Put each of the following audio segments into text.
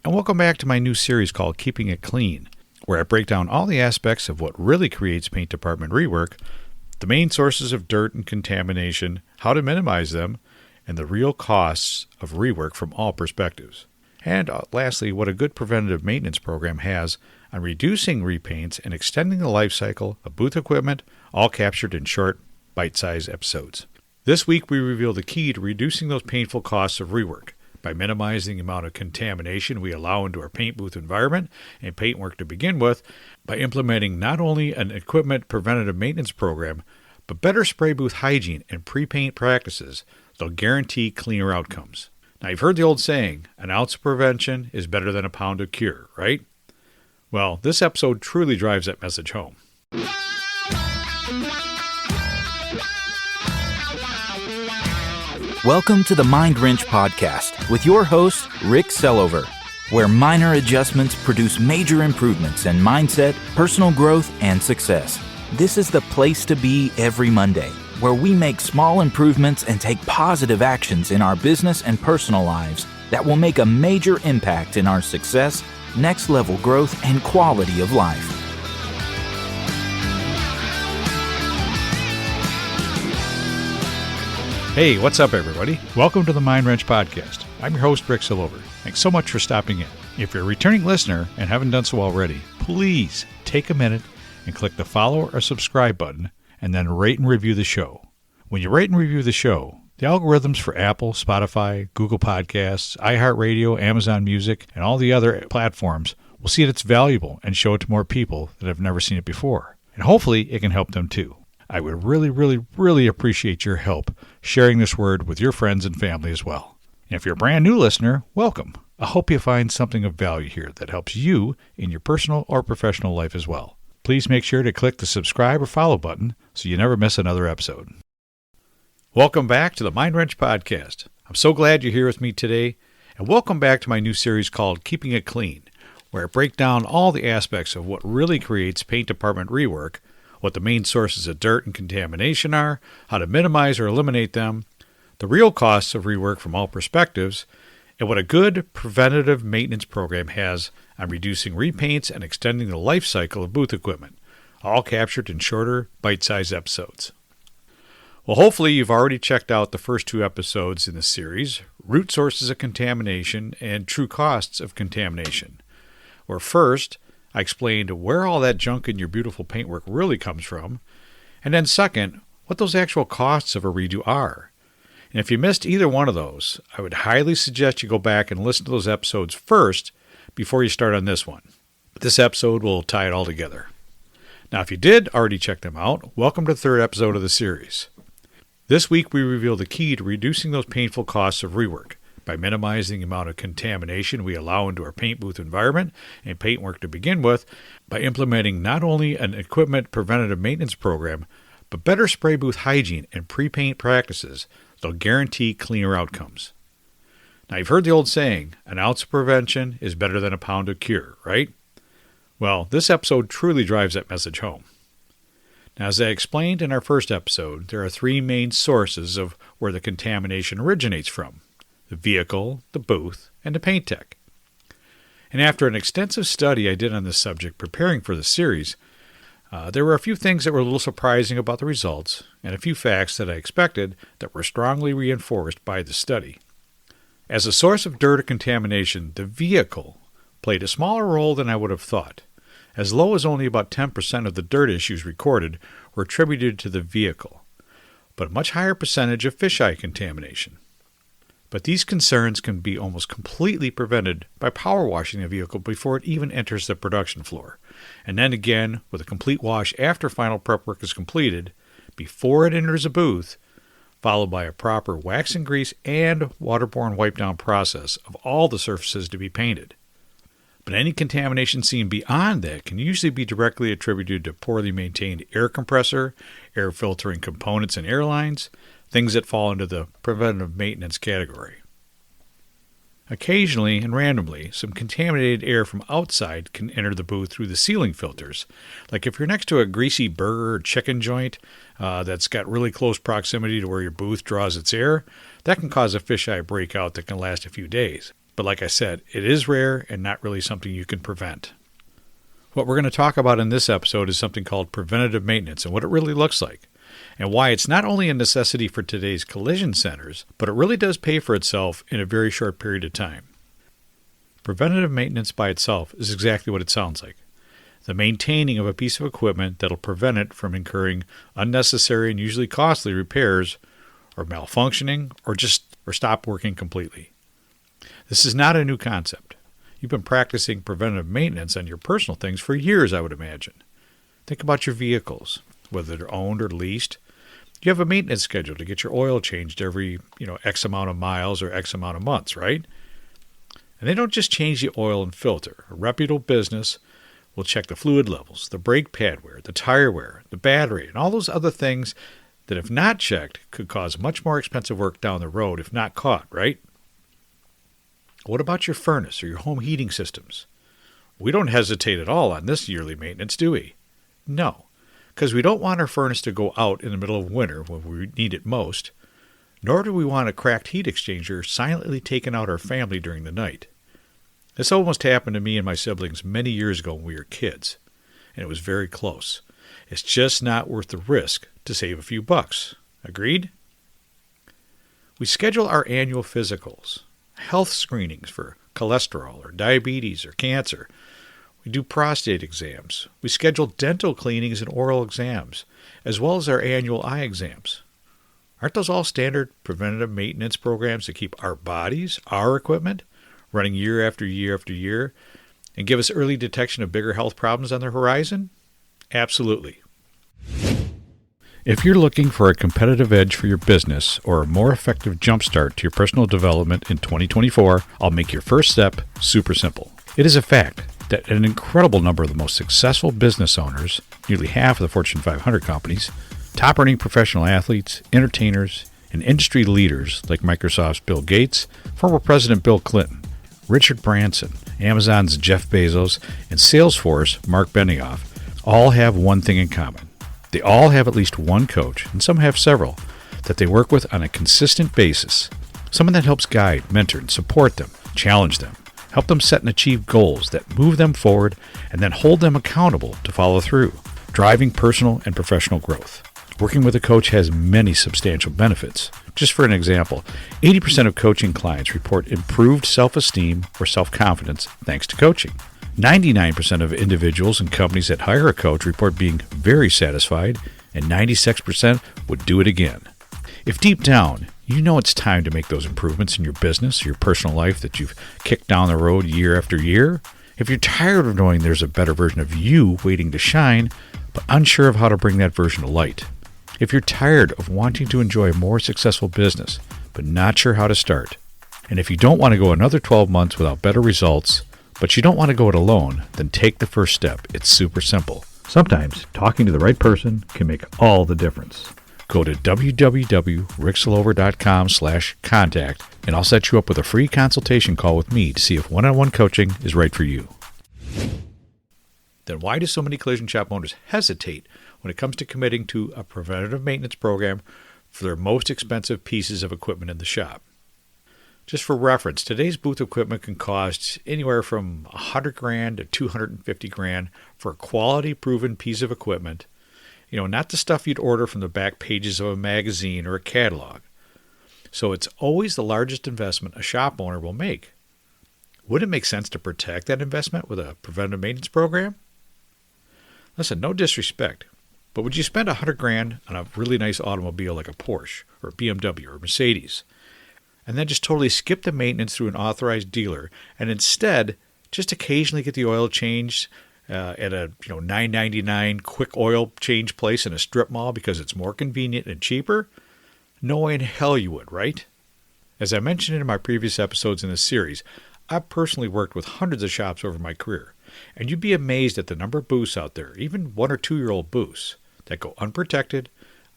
and welcome back to my new series called Keeping It Clean, where I break down all the aspects of what really creates paint department rework, the main sources of dirt and contamination, how to minimize them, and the real costs of rework from all perspectives. And lastly, what a good preventative maintenance program has on reducing repaints and extending the life cycle of booth equipment, all captured in short, bite-sized episodes. This week we reveal the key to reducing those painful costs of rework by minimizing the amount of contamination we allow into our paint booth environment and paintwork to begin with, by implementing not only an equipment preventative maintenance program, but better spray booth hygiene and pre-paint practices that'll guarantee cleaner outcomes. Now, you've heard the old saying, an ounce of prevention is better than a pound of cure, right? Well, this episode truly drives that message home. Welcome to the Mind Wrench Podcast with your host, Rick Sellover, where minor adjustments produce major improvements in mindset, personal growth, and success. This is the place to be every Monday, where we make small improvements and take positive actions in our business and personal lives that will make a major impact in our success, next level growth, and quality of life. Hey, what's up, everybody? Welcome to the Mind Wrench Podcast. I'm your host, Rick Sellover. Thanks so much for stopping in. If you're a returning listener and haven't done so already, please take a minute and click the follow or subscribe button, and then rate and review the show. When you rate and review the show, the algorithms for Apple, Spotify, Google Podcasts, iHeartRadio, Amazon Music, and all the other platforms will see that it's valuable and show it to more people that have never seen it before. And hopefully it can help them too. I would really appreciate your help sharing this word with your friends and family as well. And if you're a brand new listener, welcome. I hope you find something of value here that helps you in your personal or professional life as well. Please make sure to click the subscribe or follow button so you never miss another episode. Welcome back to the Mind Wrench Podcast. I'm so glad you're here with me today, and welcome back to my new series called Keeping It Clean, where I break down all the aspects of what really creates paint department rework, what the main sources of dirt and contamination are, how to minimize or eliminate them, the real costs of rework from all perspectives, and what a good preventative maintenance program has on reducing repaints and extending the life cycle of booth equipment, all captured in shorter, bite-sized episodes. Well, hopefully you've already checked out the first two episodes in the series, Root Sources of Contamination and True Costs of Contamination, where first, I explained where all that junk in your beautiful paintwork really comes from, and then second, what those actual costs of a redo are. And if you missed either one of those, I would highly suggest you go back and listen to those episodes first before you start on this one. This episode will tie it all together. Now, if you did already check them out, welcome to the third episode of the series. This week we reveal the key to reducing those painful costs of rework by minimizing the amount of contamination we allow into our paint booth environment and paintwork to begin with, by implementing not only an equipment preventative maintenance program, but better spray booth hygiene and pre-paint practices that'll guarantee cleaner outcomes. Now, you've heard the old saying, an ounce of prevention is better than a pound of cure, right? Well, this episode truly drives that message home. Now, as I explained in our first episode, there are three main sources of where the contamination originates from: the vehicle, the booth, and the paint tech. And after an extensive study I did on this subject preparing for the series, there were a few things that were a little surprising about the results, and a few facts that I expected that were strongly reinforced by the study. As a source of dirt or contamination, the vehicle played a smaller role than I would have thought. As low as only about 10% of the dirt issues recorded were attributed to the vehicle, but a much higher percentage of fisheye contamination. But these concerns can be almost completely prevented by power washing the vehicle before it even enters the production floor, and then again with a complete wash after final prep work is completed, before it enters a booth, followed by a proper wax and grease and waterborne wipe down process of all the surfaces to be painted. But any contamination seen beyond that can usually be directly attributed to poorly maintained air compressor, air filtering components and air lines, things that fall into the preventative maintenance category. Occasionally and randomly, some contaminated air from outside can enter the booth through the ceiling filters. Like if you're next to a greasy burger or chicken joint that's got really close proximity to where your booth draws its air, that can cause a fisheye breakout that can last a few days. But like I said, it is rare and not really something you can prevent. What we're going to talk about in this episode is something called preventative maintenance and what it really looks like, and why it's not only a necessity for today's collision centers, but it really does pay for itself in a very short period of time. Preventative maintenance by itself is exactly what it sounds like. The maintaining of a piece of equipment that'll prevent it from incurring unnecessary and usually costly repairs or malfunctioning or stop working completely. This is not a new concept. You've been practicing preventative maintenance on your personal things for years, I would imagine. Think about your vehicles, whether they're owned or leased. You have a maintenance schedule to get your oil changed every, X amount of miles or X amount of months, right? And they don't just change the oil and filter. A reputable business will check the fluid levels, the brake pad wear, the tire wear, the battery, and all those other things that, if not checked, could cause much more expensive work down the road if not caught, right? What about your furnace or your home heating systems? We don't hesitate at all on this yearly maintenance, do we? No, because we don't want our furnace to go out in the middle of winter when we need it most, nor do we want a cracked heat exchanger silently taking out our family during the night. This almost happened to me and my siblings many years ago when we were kids, and it was very close. It's just not worth the risk to save a few bucks. Agreed? We schedule our annual physicals, health screenings for cholesterol or diabetes or cancer. We do prostate exams. We schedule dental cleanings and oral exams, as well as our annual eye exams. Aren't those all standard preventative maintenance programs to keep our bodies, our equipment, running year after year after year, and give us early detection of bigger health problems on the horizon? Absolutely. If you're looking for a competitive edge for your business or a more effective jumpstart to your personal development in 2024, I'll make your first step super simple. It is a fact that an incredible number of the most successful business owners, nearly half of the Fortune 500 companies, top-earning professional athletes, entertainers, and industry leaders like Microsoft's Bill Gates, former President Bill Clinton, Richard Branson, Amazon's Jeff Bezos, and Salesforce Mark Benioff all have one thing in common. They all have at least one coach, and some have several, that they work with on a consistent basis. Someone that helps guide, mentor, and support them, challenge them, help them set and achieve goals that move them forward, and then hold them accountable to follow through, driving personal and professional growth. Working with a coach has many substantial benefits. Just for an example, 80% of coaching clients report improved self-esteem or self-confidence thanks to coaching. 99% of individuals and companies that hire a coach report being very satisfied, and 96% would do it again. If deep down, you know it's time to make those improvements in your business or your personal life that you've kicked down the road year after year, if you're tired of knowing there's a better version of you waiting to shine, but unsure of how to bring that version to light, if you're tired of wanting to enjoy a more successful business, but not sure how to start, and if you don't want to go another 12 months without better results, but you don't want to go it alone, then take the first step. It's super simple. Sometimes talking to the right person can make all the difference. Go to www.ricksillover.com/contact, and I'll set you up with a free consultation call with me to see if one-on-one coaching is right for you. Then why do so many collision shop owners hesitate when it comes to committing to a preventative maintenance program for their most expensive pieces of equipment in the shop? Just for reference, today's booth equipment can cost anywhere from $100,000 to $250,000 for a quality proven piece of equipment. Not the stuff you'd order from the back pages of a magazine or a catalog. So it's always the largest investment a shop owner will make. Wouldn't it make sense to protect that investment with a preventive maintenance program? Listen, no disrespect, but would you spend $100,000 on a really nice automobile like a Porsche or a BMW or a Mercedes, and then just totally skip the maintenance through an authorized dealer, and instead just occasionally get the oil changed at a $9.99 quick oil change place in a strip mall because it's more convenient and cheaper? No way in hell you would, right? As I mentioned in my previous episodes in this series, I've personally worked with hundreds of shops over my career, and you'd be amazed at the number of booths out there, even 1 or 2 year old booths, that go unprotected,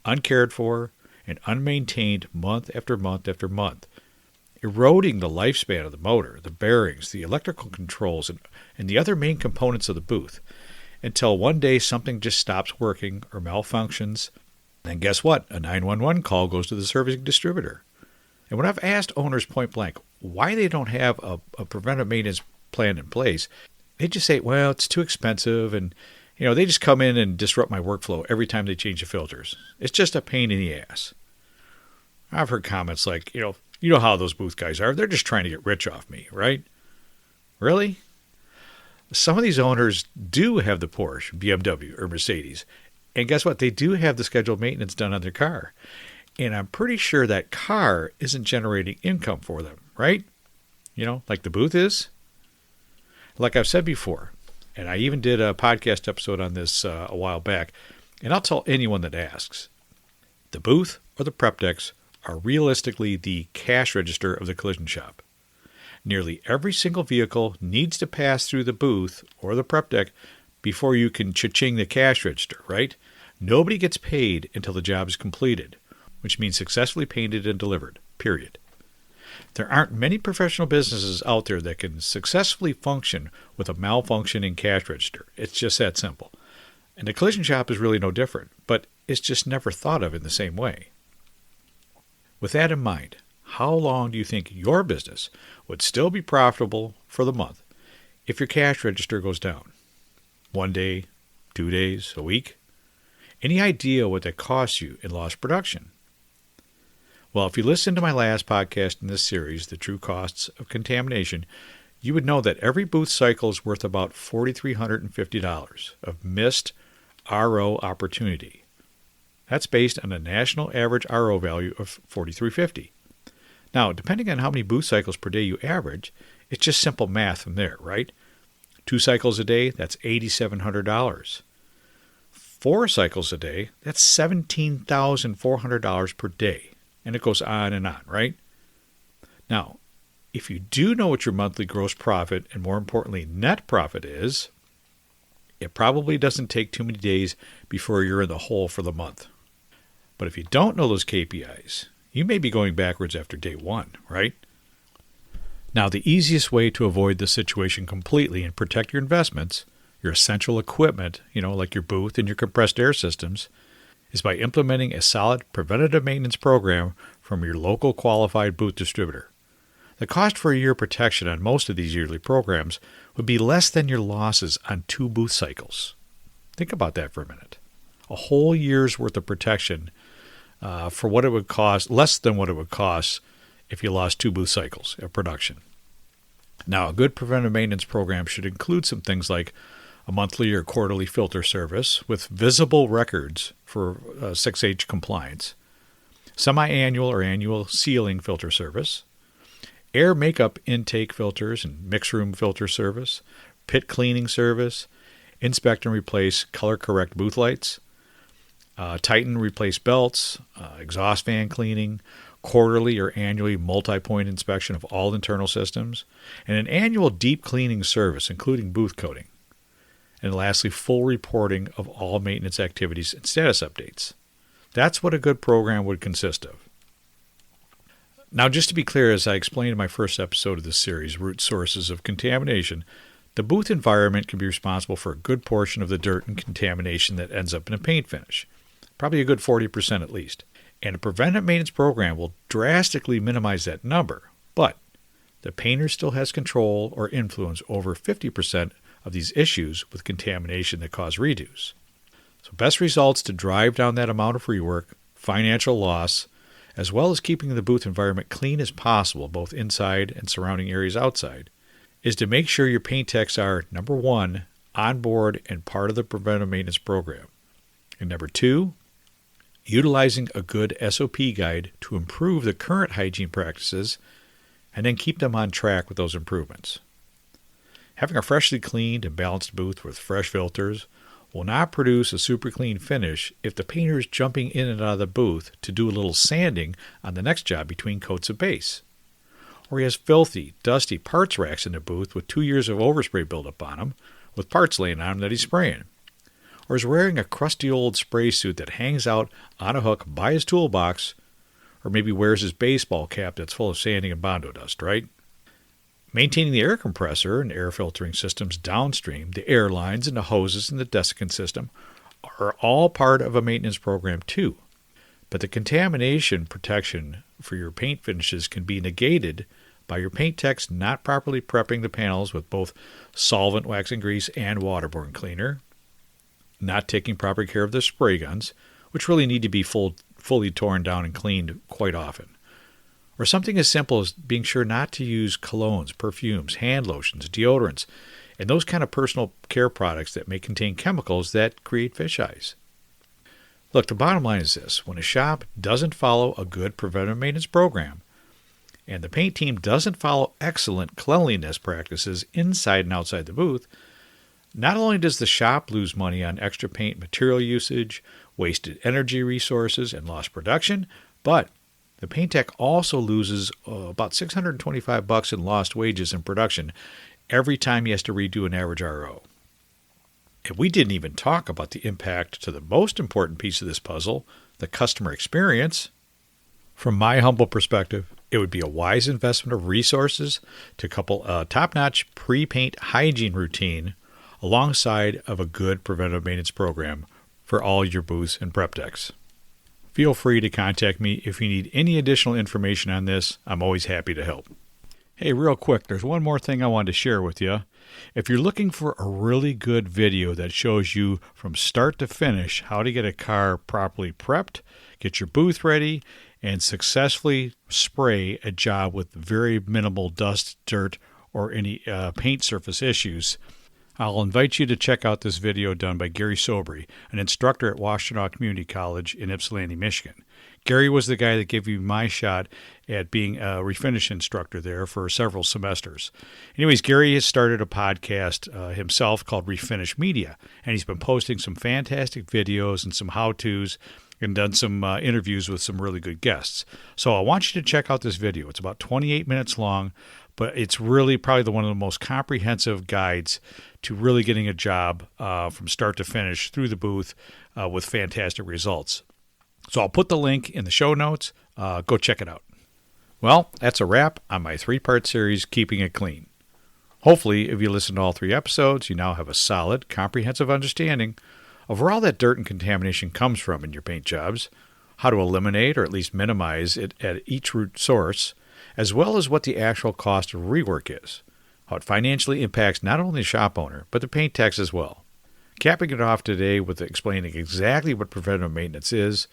uncared for, and unmaintained month after month after month, eroding the lifespan of the motor, the bearings, the electrical controls, and the other main components of the booth, until one day something just stops working or malfunctions. And guess what? A 911 call goes to the servicing distributor. And when I've asked owners point blank, why they don't have a preventive maintenance plan in place. They just say, well, it's too expensive, and they just come in and disrupt my workflow every time they change the filters. It's just a pain in the ass. I've heard comments like, you know how those booth guys are. They're just trying to get rich off me, right? Really? Some of these owners do have the Porsche, BMW, or Mercedes. And guess what? They do have the scheduled maintenance done on their car. And I'm pretty sure that car isn't generating income for them, right? Like the booth is. Like I've said before, and I even did a podcast episode on this a while back, and I'll tell anyone that asks, the booth or the prep decks are realistically the cash register of the collision shop. Nearly every single vehicle needs to pass through the booth or the prep deck before you can cha-ching the cash register, right? Nobody gets paid until the job is completed, which means successfully painted and delivered, period. There aren't many professional businesses out there that can successfully function with a malfunctioning cash register. It's just that simple. And the collision shop is really no different, but it's just never thought of in the same way. With that in mind, how long do you think your business would still be profitable for the month if your cash register goes down? 1 day, 2 days, a week? Any idea what that costs you in lost production? Well, if you listened to my last podcast in this series, The True Costs of Contamination, you would know that every booth cycle is worth about $4,350 of missed RO opportunity. That's based on a national average RO value of $4,350. Now, depending on how many booth cycles per day you average, it's just simple math from there, right? 2 cycles a day, that's $8,700. 4 cycles a day, that's $17,400 per day. And it goes on and on, right? Now, if you do know what your monthly gross profit and more importantly net profit is, it probably doesn't take too many days before you're in the hole for the month. But if you don't know those KPIs, you may be going backwards after day 1, right? Now, the easiest way to avoid this situation completely and protect your investments, your essential equipment, like your booth and your compressed air systems, is by implementing a solid preventative maintenance program from your local qualified booth distributor. The cost for a year protection on most of these yearly programs would be less than your losses on 2 booth cycles. Think about that for a minute. A whole year's worth of protection for what it would cost, less than what it would cost if you lost 2 booth cycles of production. Now, a good preventive maintenance program should include some things like a monthly or quarterly filter service with visible records for 6H compliance, semi-annual or annual sealing filter service, air makeup intake filters and mix room filter service, pit cleaning service, inspect and replace color correct booth lights, tighten, replace belts, exhaust fan cleaning, quarterly or annually multi-point inspection of all internal systems, and an annual deep cleaning service, including booth coating. And lastly, full reporting of all maintenance activities and status updates. That's what a good program would consist of. Now, just to be clear, as I explained in my first episode of this series, Root Sources of Contamination, the booth environment can be responsible for a good portion of the dirt and contamination that ends up in a paint finish, probably a good 40% at least. And a preventive maintenance program will drastically minimize that number, but the painter still has control or influence over 50% of these issues with contamination that cause redos. So best results to drive down that amount of rework, financial loss, as well as keeping the booth environment clean as possible, both inside and surrounding areas outside, is to make sure your paint techs are, number 1, on board and part of the preventive maintenance program. And number 2, utilizing a good SOP guide to improve the current hygiene practices and then keep them on track with those improvements. Having a freshly cleaned and balanced booth with fresh filters will not produce a super clean finish if the painter is jumping in and out of the booth to do a little sanding on the next job between coats of base. Or he has filthy, dusty parts racks in the booth with 2 years of overspray buildup on them, with parts laying on them that he's spraying. Or is wearing a crusty old spray suit that hangs out on a hook by his toolbox, or maybe wears his baseball cap that's full of sanding and Bondo dust, right? Maintaining the air compressor and air filtering systems downstream, the air lines and the hoses and the desiccant system are all part of a maintenance program too. But the contamination protection for your paint finishes can be negated by your paint techs not properly prepping the panels with both solvent, wax and grease, and waterborne cleaner, not taking proper care of the spray guns, which really need to be fully torn down and cleaned quite often. Or something as simple as being sure not to use colognes, perfumes, hand lotions, deodorants, and those kind of personal care products that may contain chemicals that create fish eyes. Look, the bottom line is this. When a shop doesn't follow a good preventive maintenance program, and the paint team doesn't follow excellent cleanliness practices inside and outside the booth, not only does the shop lose money on extra paint material usage, wasted energy resources, and lost production, but the paint tech also loses about $625 in lost wages in production every time he has to redo an average RO. And we didn't even talk about the impact to the most important piece of this puzzle, the customer experience. From my humble perspective, it would be a wise investment of resources to couple a top-notch pre-paint hygiene routine alongside of a good preventive maintenance program for all your booths and prep decks. Feel free to contact me if you need any additional information on this. I'm always happy to help. Hey, real quick, there's one more thing I wanted to share with you. If you're looking for a really good video that shows you from start to finish how to get a car properly prepped, get your booth ready, and successfully spray a job with very minimal dust, dirt, or any paint surface issues, I'll invite you to check out this video done by Gary Sobry, an instructor at Washtenaw Community College in Ypsilanti, Michigan. Gary was the guy that gave me my shot at being a refinish instructor there for several semesters. Anyways, Gary has started a podcast himself called Refinish Media, and he's been posting some fantastic videos and some how-tos and done some interviews with some really good guests. So I want you to check out this video. It's about 28 minutes long, but it's really probably one of the most comprehensive guides to really getting a job from start to finish through the booth with fantastic results. So I'll put the link in the show notes. Go check it out. Well, that's a wrap on my 3-part series, Keeping It Clean. Hopefully, if you listen to all 3 episodes, you now have a solid, comprehensive understanding of where all that dirt and contamination comes from in your paint jobs, how to eliminate or at least minimize it at each root source, as well as what the actual cost of rework is, how it financially impacts not only the shop owner, but the paint techs as well. Capping it off today with explaining exactly what preventive maintenance is,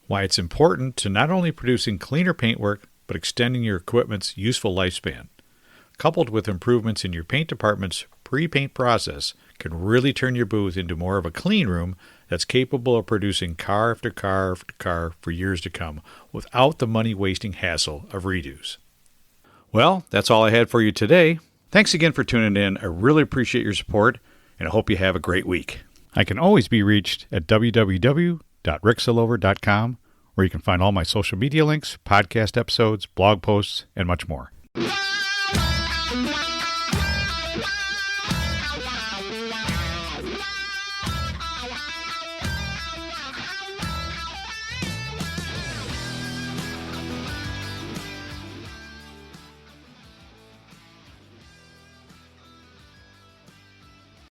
why it's important to not only producing cleaner paintwork, but extending your equipment's useful lifespan. Coupled with improvements in your paint department's pre-paint process, can really turn your booth into more of a clean room that's capable of producing car after car after car for years to come without the money-wasting hassle of redos. Well, that's all I had for you today. Thanks again for tuning in. I really appreciate your support, and I hope you have a great week. I can always be reached at www.ricksillover.com, where you can find all my social media links, podcast episodes, blog posts, and much more.